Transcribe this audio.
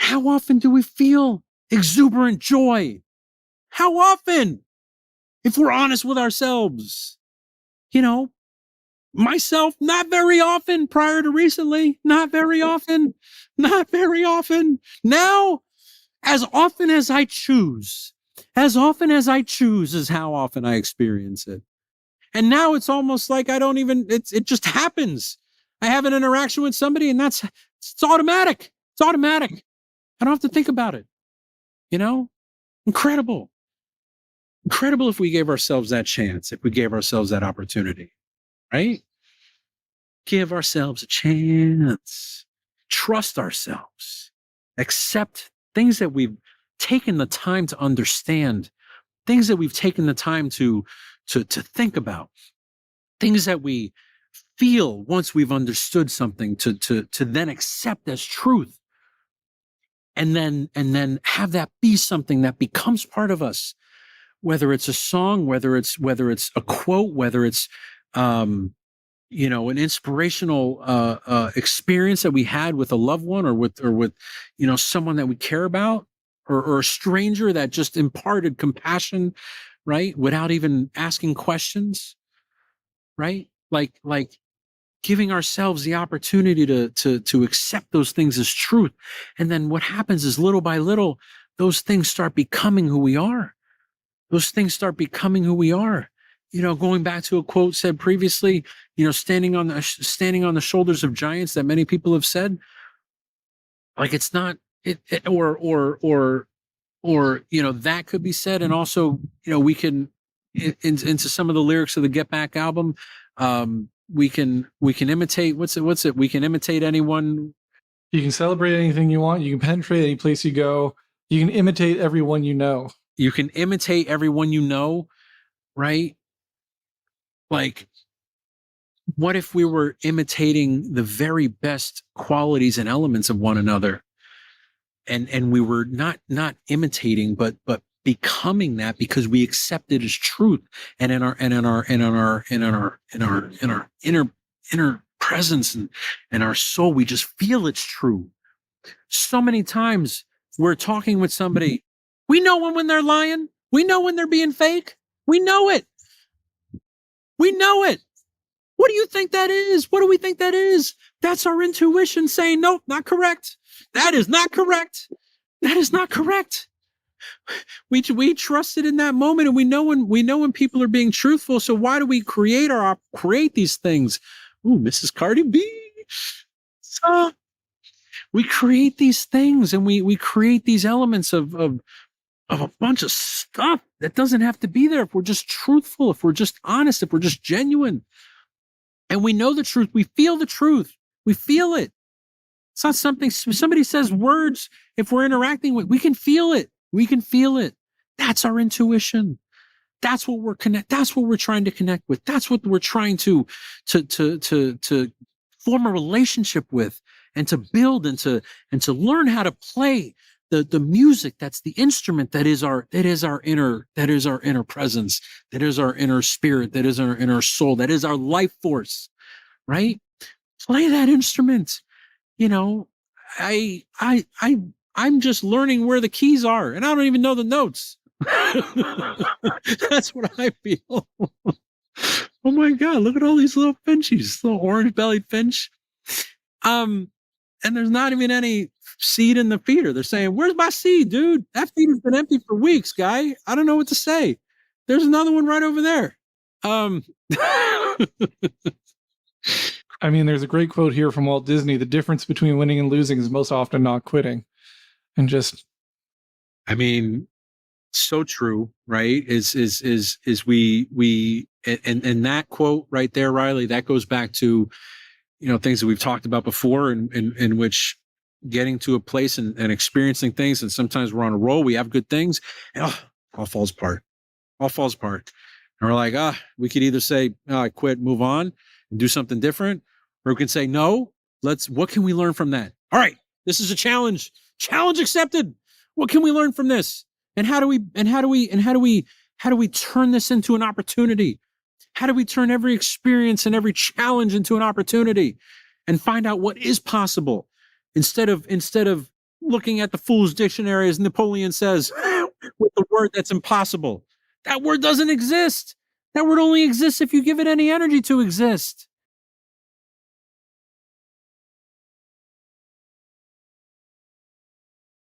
How often do we feel exuberant joy? How often? If we're honest with ourselves, myself, not very often. Prior to recently, not very often. Now, as often as I choose is how often I experience it. And now it's almost like it just happens. I have an interaction with somebody and it's automatic. It's automatic. I don't have to think about it. Incredible. Incredible if we gave ourselves that chance, if we gave ourselves that opportunity, right? Give ourselves a chance. Trust ourselves. Accept things that we've taken the time to understand, things that we've taken the time to think about, things that we feel once we've understood something to then accept as truth. And then have that be something that becomes part of us, whether it's a song, whether it's a quote, whether it's an inspirational experience that we had with a loved one or with someone that we care about, or a stranger that just imparted compassion, right, without even asking questions, right? Like giving ourselves the opportunity to accept those things as truth. And then what happens is, little by little, those things start becoming who we are. Those things start becoming who we are. Going back to a quote said previously, standing on the shoulders of giants, that many people have said, like, it's not it or that could be said. And also, we can into some of the lyrics of the Get Back album, we can imitate what's it we can imitate anyone. You can celebrate anything you want. You can penetrate any place you go. You can imitate everyone you know. You can imitate everyone you know, right? Like, what if we were imitating the very best qualities and elements of one another, and we were not imitating, but becoming that, because we accept it as truth, and in our inner presence and our soul, we just feel it's true. So many times we're talking with somebody, we know when they're lying, we know when they're being fake, we know it. What do you think that is? What do we think that is? That's our intuition saying, nope, not correct. That is not correct. That is not correct. We trust it in that moment, and we know when people are being truthful. So why do we create these things? Ooh, Mrs. Cardi B. So we create these things, and we create these elements of a bunch of stuff that doesn't have to be there if we're just truthful, if we're just honest, if we're just genuine. And we know the truth. We feel the truth. We feel it. It's not something somebody says words, if we're interacting with, we can feel it. We can feel it. That's our intuition. That's what that's what we're trying to connect with. That's what we're trying to form a relationship with, and to build, and to learn how to play the music. That's the instrument that is our inner presence, that is our inner spirit, that is our inner soul, that is our life force, right? Play that instrument. I'm just learning where the keys are, and I don't even know the notes. That's what I feel. Oh my God, look at all these little finchies, little orange-bellied finch. And there's not even any seed in the feeder. They're saying, where's my seed, dude? That feeder's been empty for weeks, guy. I don't know what to say. There's another one right over there. I mean, there's a great quote here from Walt Disney: the difference between winning and losing is most often not quitting. And just, I mean, so true, right? Is we and that quote right there, Riley, that goes back to, things that we've talked about before, in which getting to a place and experiencing things, and sometimes we're on a roll, we have good things, and all falls apart. And we're like, we could either say, I quit, move on, and do something different, or we can say, no, what can we learn from that? All right, this is a challenge accepted. What can we learn from this? And how do we turn this into an opportunity? How do we turn every experience and every challenge into an opportunity, and find out what is possible, instead of looking at the Fool's Dictionary, as Napoleon says, with the word that's impossible. That word doesn't exist. That word only exists if you give it any energy to exist.